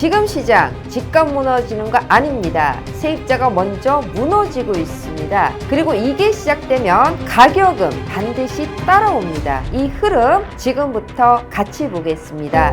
지금 시장 집값 무너지는 거 아닙니다. 세입자가 먼저 무너지고 있습니다. 그리고 이게 시작되면 가격은 반드시 따라옵니다. 이 흐름 지금부터 같이 보겠습니다.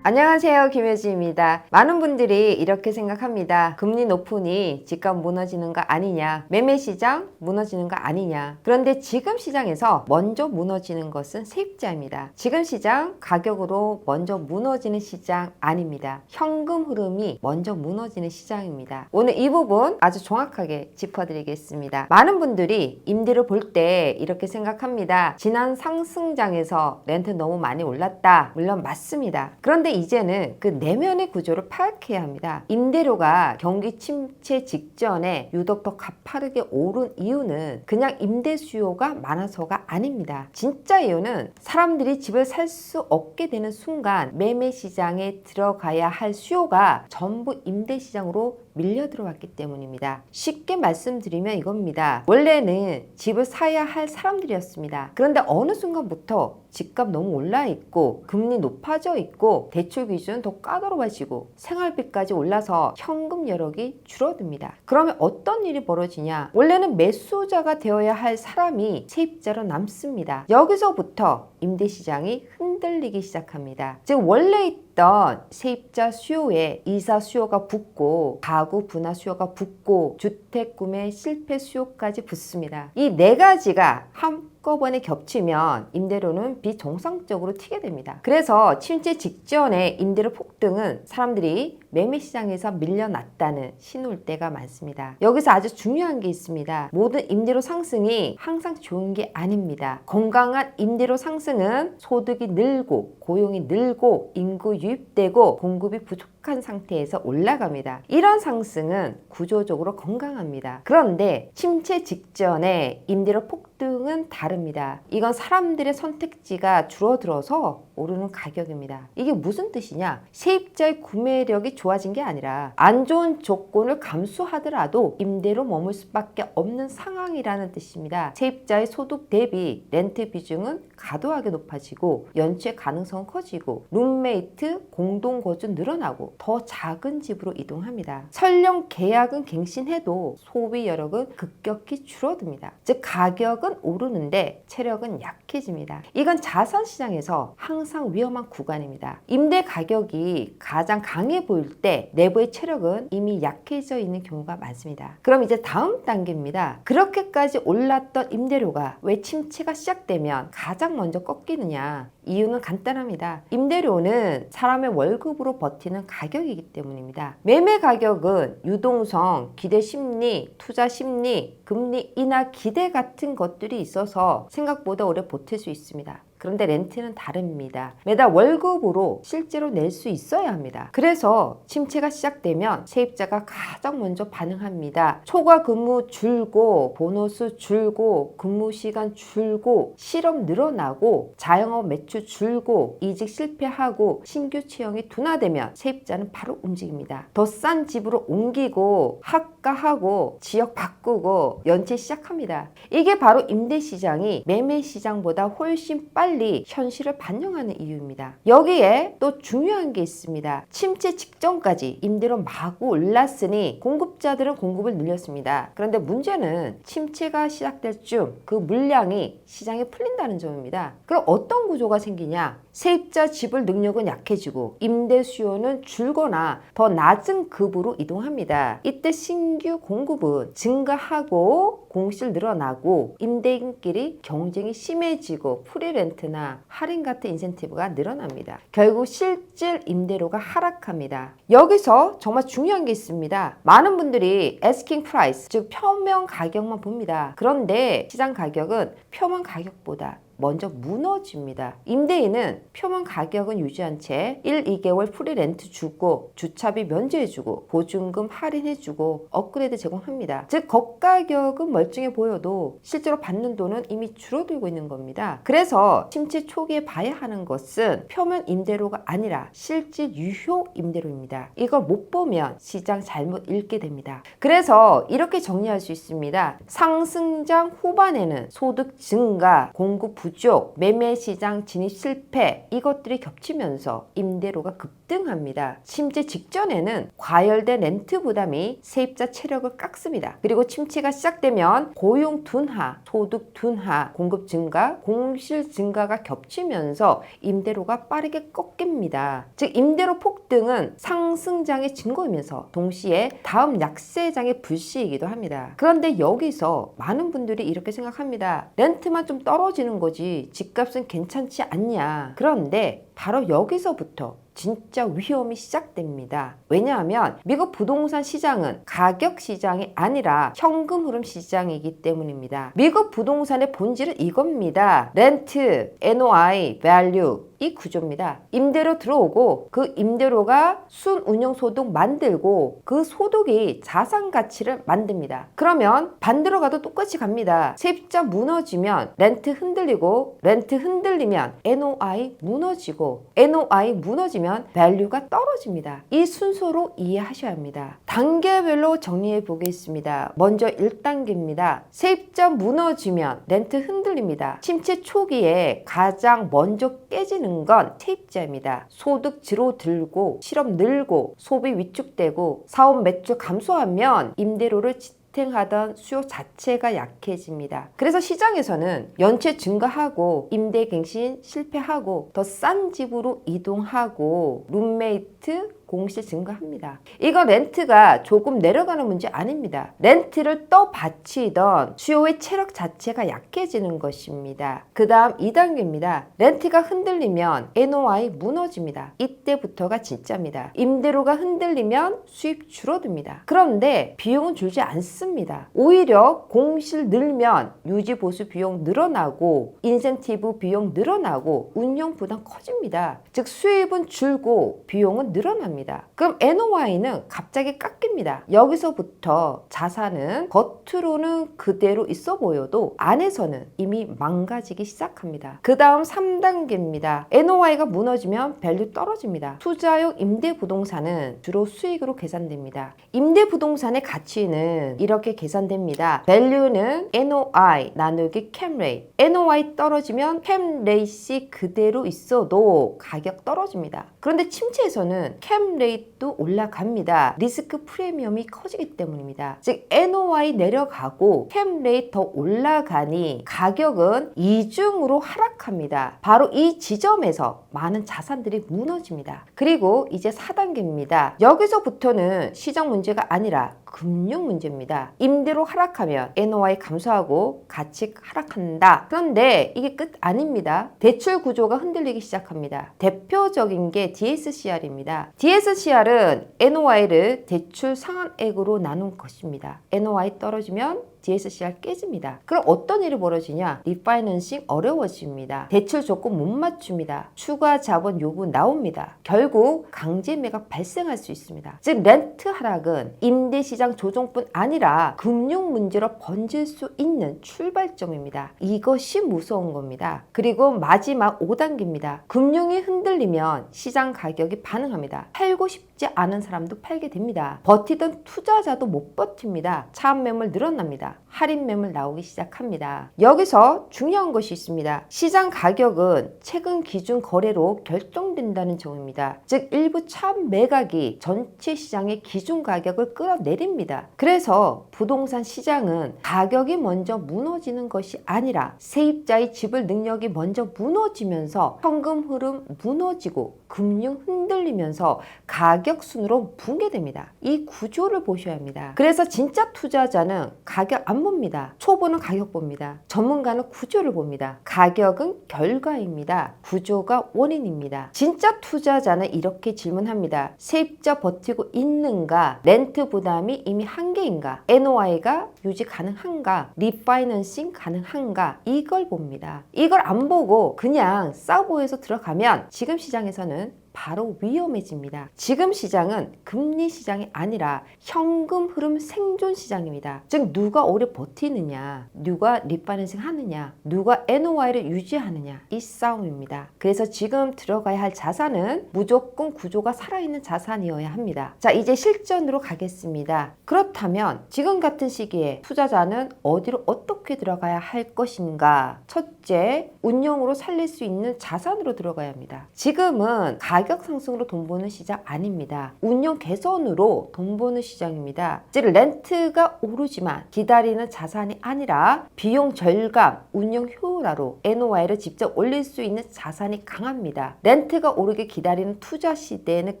안녕하세요, 김효지입니다. 많은 분들이 이렇게 생각합니다. 금리 높으니 집값 무너지는 거 아니냐, 매매시장 무너지는 거 아니냐. 그런데 지금 시장에서 먼저 무너지는 것은 세입자입니다. 지금 시장 가격으로 먼저 무너지는 시장 아닙니다. 현금 흐름이 먼저 무너지는 시장입니다. 오늘 이 부분 아주 정확하게 짚어드리겠습니다. 많은 분들이 임대를 볼 때 이렇게 생각합니다. 지난 상승장에서 렌트 너무 많이 올랐다. 물론 맞습니다. 그런데 이제는 그 내면의 구조를 파악해야 합니다. 임대료가 경기 침체 직전에 유독 더 가파르게 오른 이유는 그냥 임대 수요가 많아서가 아닙니다. 진짜 이유는 사람들이 집을 살 수 없게 되는 순간 매매 시장에 들어가야 할 수요가 전부 임대 시장으로 밀려 들어왔기 때문입니다. 쉽게 말씀드리면 이겁니다. 원래는 집을 사야 할 사람들이었습니다. 그런데 어느 순간부터 집값 너무 올라 있고 금리 높아져 있고 대출 기준 더 까다로워지고 생활비까지 올라서 현금 여력이 줄어듭니다. 그러면 어떤 일이 벌어지냐? 원래는 매수자가 되어야 할 사람이 세입자로 남습니다. 여기서부터 임대 시장이 흔들리기 시작합니다. 즉 원래 있던 세입자 수요에 이사 수요가 붙고 가구 분할 수요가 붙고 주택 구매 실패 수요까지 붙습니다. 이 네 가지가 한꺼번에 겹치면 임대료는 비정상적으로 튀게 됩니다. 그래서 침체 직전에 임대료 폭등은 사람들이 매매 시장에서 밀려났다는 신호일 때가 많습니다. 여기서 아주 중요한 게 있습니다. 모든 임대료 상승이 항상 좋은 게 아닙니다. 건강한 임대료 상승은 소득이 늘고 고용이 늘고 인구 유입되고 공급이 부족한 상태에서 올라갑니다. 이런 상승은 구조적으로 건강합니다. 그런데 침체 직전에 임대료 폭등은 다릅니다. 이건 사람들의 선택지가 줄어들어서 오르는 가격입니다. 이게 무슨 뜻이냐? 세입자의 구매력이 좋아진 게 아니라 안 좋은 조건을 감수하더라도 임대로 머물 수밖에 없는 상황이라는 뜻입니다. 세입자의 소득 대비 렌트 비중은 과도하게 높아지고 연체 가능성은 커지고 룸메이트 공동 거주 늘어나고 더 작은 집으로 이동합니다. 설령 계약은 갱신해도 소비 여력은 급격히 줄어듭니다. 즉 가격은 오르는데 체력은 약해집니다. 이건 자산 시장에서 항상 위험한 구간입니다. 임대 가격이 가장 강해 보일 때 내부의 체력은 이미 약해져 있는 경우가 많습니다. 그럼 이제 다음 단계입니다. 그렇게까지 올랐던 임대료가 왜 침체가 시작되면 가장 먼저 꺾이느냐? 이유는 간단합니다. 임대료는 사람의 월급으로 버티는 가격이기 때문입니다. 매매 가격은 유동성, 기대 심리, 투자 심리, 금리 인하 기대 같은 것들이 있어서 생각보다 오래 버틸 수 있습니다. 그런데 렌트는 다릅니다. 매달 월급으로 실제로 낼 수 있어야 합니다. 그래서 침체가 시작되면 세입자가 가장 먼저 반응합니다. 초과 근무 줄고 보너스 줄고 근무 시간 줄고 실업 늘어나고 자영업 매출 줄고 이직 실패하고 신규 채용이 둔화되면 세입자는 바로 움직입니다. 더 싼 집으로 옮기고 학가하고 지역 바꾸고 연체 시작합니다. 이게 바로 임대 시장이 매매 시장보다 훨씬 빨리 현실을 반영하는 이유입니다. 여기에 또 중요한 게 있습니다. 침체 직전까지 임대료 마구 올랐으니 공급자들은 공급을 늘렸습니다. 그런데 문제는 침체가 시작될 쯤 그 물량이 시장에 풀린다는 점입니다. 그럼 어떤 구조가 생기냐? 세입자 지불 능력은 약해지고 임대 수요는 줄거나 더 낮은 급으로 이동합니다. 이때 신규 공급은 증가하고 공실 늘어나고 임대인끼리 경쟁이 심해지고 프리렌트나 할인 같은 인센티브가 늘어납니다. 결국 실질 임대료가 하락합니다. 여기서 정말 중요한 게 있습니다. 많은 분들이 asking price, 즉 표면 가격만 봅니다. 그런데 시장 가격은 표면 가격보다 먼저 무너집니다. 임대인은 표면 가격은 유지한 채 1, 2개월 프리렌트 주고 주차비 면제해주고 보증금 할인해주고 업그레이드 제공합니다. 즉 겉가격은 멀쩡해 보여도 실제로 받는 돈은 이미 줄어들고 있는 겁니다. 그래서 침체 초기에 봐야 하는 것은 표면 임대료가 아니라 실질 유효 임대료입니다. 이걸 못 보면 시장 잘못 읽게 됩니다. 그래서 이렇게 정리할 수 있습니다. 상승장 후반에는 소득 증가, 공급 부족, 매매 시장 진입 실패 이것들이 ገብ치면서 임대료가 급등합니다. 침체 직전에는 과열된 렌트 부담이 세입자 체력을 깎습니다. 그리고 침체가 시작되면 고용 둔화, 소득 둔화, 공급 증가, 공실 증가가 겹치면서 임대료가 빠르게 꺾입니다. 즉 임대료 폭등은 상승장의 증거이면서 동시에 다음 약세장의 불씨이기도 합니다. 그런데 여기서 많은 분들이 이렇게 생각합니다. 렌트만 좀 떨어지는 거지 집값은 괜찮지 않냐. 그런데 바로 여기서부터 진짜 위험이 시작됩니다. 왜냐하면 미국 부동산 시장은 가격 시장이 아니라 현금 흐름 시장이기 때문입니다. 미국 부동산의 본질은 이겁니다. 렌트, NOI, value 이 구조입니다. 임대료 들어오고 그 임대료가 순운용소득 만들고 그 소득이 자산 가치를 만듭니다. 그러면 반대로 가도 똑같이 갑니다. 세입자 무너지면 렌트 흔들리고 렌트 흔들리면 NOI 무너지고 NOI 무너지면 밸류가 떨어집니다. 이 순서로 이해하셔야 합니다. 단계별로 정리해 보겠습니다. 먼저 1단계입니다. 세입자 무너지면 렌트 흔들립니다. 침체 초기에 가장 먼저 깨지는 건 세입자입니다. 소득 줄어들고 실업 늘고 소비 위축되고 사업 매출 감소하면 임대료를 하던 수요 자체가 약해집니다. 그래서 시장에서는 연체 증가하고 임대갱신 실패하고 더 싼 집으로 이동하고 룸메이트 공실 증가합니다. 이거 렌트가 조금 내려가는 문제 아닙니다. 렌트를 떠받치던 수요의 체력 자체가 약해지는 것입니다. 그 다음 2단계입니다. 렌트가 흔들리면 NOI 무너집니다. 이때부터가 진짜입니다. 임대료가 흔들리면 수입 줄어듭니다. 그런데 비용은 줄지 않습니다. 오히려 공실 늘면 유지 보수 비용 늘어나고 인센티브 비용 늘어나고 운영 부담 커집니다. 즉 수입은 줄고 비용은 늘어납니다. 그럼 NOI는 갑자기 깎입니다. 여기서부터 자산은 겉으로는 그대로 있어 보여도 안에서는 이미 망가지기 시작합니다. 그 다음 3단계입니다. NOI가 무너지면 밸류 떨어집니다. 투자용 임대부동산은 주로 수익으로 계산됩니다. 임대부동산의 가치는 이렇게 계산됩니다. 밸류는 NOI 나누기 캡레이트. NOI 떨어지면 캡레이트이 그대로 있어도 가격 떨어집니다. 그런데 침체에서는 캡레이트도 올라갑니다. 리스크 프리미엄이 커지기 때문입니다. 즉 NOI 내려가고 캡레이트 더 올라가니 가격은 이중으로 하락합니다. 바로 이 지점에서 많은 자산들이 무너집니다. 그리고 이제 4단계입니다. 여기서부터는 시장 문제가 아니라 금융 문제입니다. 임대료 하락하면 NOI 감소하고 가치 하락한다. 그런데 이게 끝 아닙니다. 대출 구조가 흔들리기 시작합니다. 대표적인 게 DSCR입니다. DSCR은 NOI를 대출 상환액으로 나눈 것입니다. NOI 떨어지면 DSCR 깨집니다. 그럼 어떤 일이 벌어지냐? 리파이낸싱 어려워집니다. 대출 조건 못 맞춥니다. 추가 자본 요구 나옵니다. 결국 강제 매각 발생할 수 있습니다. 즉 렌트 하락은 임대 시장 조정뿐 아니라 금융 문제로 번질 수 있는 출발점입니다. 이것이 무서운 겁니다. 그리고 마지막 5단계입니다. 금융이 흔들리면 시장 가격이 반응합니다. 팔고 싶지 않은 사람도 팔게 됩니다. 버티던 투자자도 못 버팁니다. 차압 매물 늘어납니다. 할인 매물 나오기 시작합니다. 여기서 중요한 것이 있습니다. 시장 가격은 최근 기준 거래로 결정된다는 점입니다. 즉 일부 차압 매각이 전체 시장의 기준 가격을 끌어내립니다. 그래서 부동산 시장은 가격이 먼저 무너지는 것이 아니라 세입자의 지불 능력이 먼저 무너지면서 현금 흐름 무너지고 금융 흔들리면서 가격 순으로 붕괴됩니다. 이 구조를 보셔야 합니다. 그래서 진짜 투자자는 가격 안 봅니다. 초보는 가격 봅니다. 전문가는 구조를 봅니다. 가격은 결과입니다. 구조가 원인입니다. 진짜 투자자는 이렇게 질문합니다. 세입자 버티고 있는가? 렌트 부담이 이미 한계인가? NOI가 유지 가능한가? 리파이낸싱 가능한가? 이걸 봅니다. 이걸 안 보고 그냥 싸보여서 들어가면 지금 시장에서는 바로 위험해집니다. 지금 시장은 금리 시장이 아니라 현금 흐름 생존 시장입니다. 즉 누가 오래 버티느냐, 누가 리파이낸싱 하느냐, 누가 NOI를 유지하느냐, 이 싸움입니다. 그래서 지금 들어가야 할 자산은 무조건 구조가 살아있는 자산이어야 합니다. 자, 이제 실전으로 가겠습니다. 그렇다면 지금 같은 시기에 투자자는 어디로 어떻게 들어가야 할 것인가? 첫째, 운용으로 살릴 수 있는 자산으로 들어가야 합니다. 지금은 가격 상승으로 돈 버는 시장 아닙니다. 운용 개선으로 돈 버는 시장입니다. 즉 렌트가 오르지만 기다리는 자산이 아니라 비용 절감, 운용 효율화로 NOI를 직접 올릴 수 있는 자산이 강합니다. 렌트가 오르게 기다리는 투자 시대는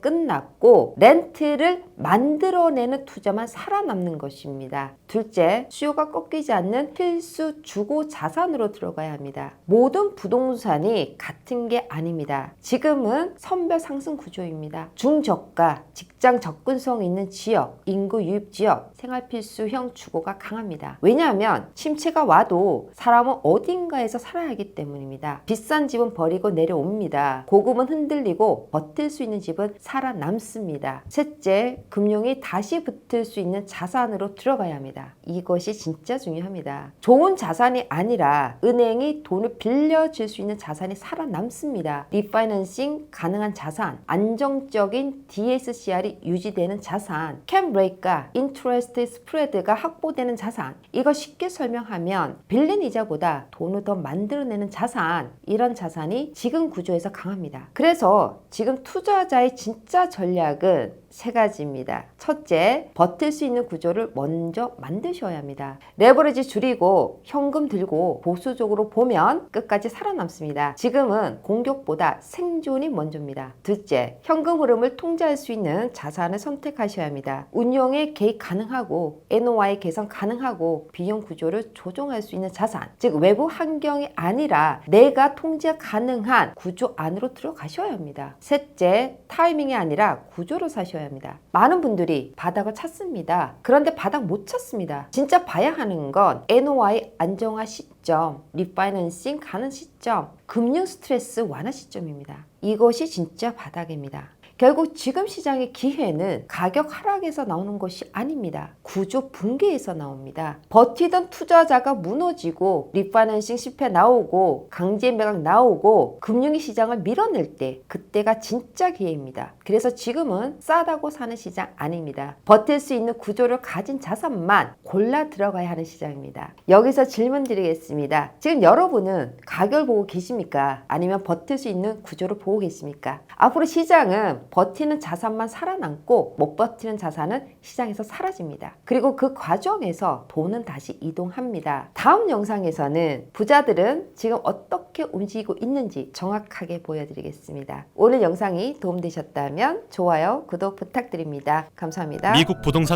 끝났고 렌트를 만들어내는 투자만 살아남는 것입니다. 둘째, 수요가 꺾이지 않는 필수 주거 자산으로 들어가야 합니다. 모든 부동산이 같은 게 아닙니다. 지금은 선별 상승 구조입니다. 중저가, 직장 접근성 있는 지역, 인구 유입 지역, 생활 필수형 주거가 강합니다. 왜냐하면 침체가 와도 사람은 어딘가에서 살아야 하기 때문입니다. 비싼 집은 버리고 내려옵니다. 고급은 흔들리고 버틸 수 있는 집은 살아남습니다. 셋째, 금융이 다시 붙을 수 있는 자산으로 들어가야 합니다. 이것이 진짜 중요합니다. 좋은 자산이 아니라 은행이 돈을 빌려줄 수 있는 자산이 살아남습니다. 리파이낸싱 가능한 자산, 안정적인 DSCR이 유지되는 자산, 캠 레이트가 인트레스트 스프레드가 확보되는 자산, 이거 쉽게 설명하면 빌린 이자보다 돈을 더 만들어내는 자산, 이런 자산이 지금 구조에서 강합니다. 그래서 지금 투자자의 진짜 전략은 세 가지입니다. 첫째, 버틸 수 있는 구조를 먼저 만드셔야 합니다. 레버리지 줄이고 현금 들고 보수적으로 보면 끝까지 살아남습니다. 지금은 공격보다 생존이 먼저입니다. 둘째, 현금 흐름을 통제할 수 있는 자산을 선택하셔야 합니다. 운용에 개입 가능하고 NOI 개선 가능하고 비용 구조를 조정할 수 있는 자산, 즉 외부 환경이 아니라 내가 통제 가능한 구조 안으로 들어가셔야 합니다. 셋째, 타이밍이 아니라 구조로 사셔야 합니다. 많은 분들이 바닥을 찾습니다. 그런데 바닥 못 찾습니다. 진짜 봐야 하는 건 NOI 안정화 시점, 리파이낸싱 가는 시점, 금융 스트레스 완화 시점입니다. 이것이 진짜 바닥입니다. 결국 지금 시장의 기회는 가격 하락에서 나오는 것이 아닙니다. 구조 붕괴에서 나옵니다. 버티던 투자자가 무너지고 리파이낸싱 실패 나오고 강제 매각 나오고 금융위 시장을 밀어낼 때, 그때가 진짜 기회입니다. 그래서 지금은 싸다고 사는 시장 아닙니다. 버틸 수 있는 구조를 가진 자산만 골라 들어가야 하는 시장입니다. 여기서 질문 드리겠습니다. 지금 여러분은 가격을 보고 계십니까? 아니면 버틸 수 있는 구조를 보고 계십니까? 앞으로 시장은 버티는 자산만 살아남고 못 버티는 자산은 시장에서 사라집니다. 그리고 그 과정에서 돈은 다시 이동합니다. 다음 영상에서는 부자들은 지금 어떻게 움직이고 있는지 정확하게 보여드리겠습니다. 오늘 영상이 도움되셨다면 좋아요, 구독 부탁드립니다. 감사합니다. 미국 부동산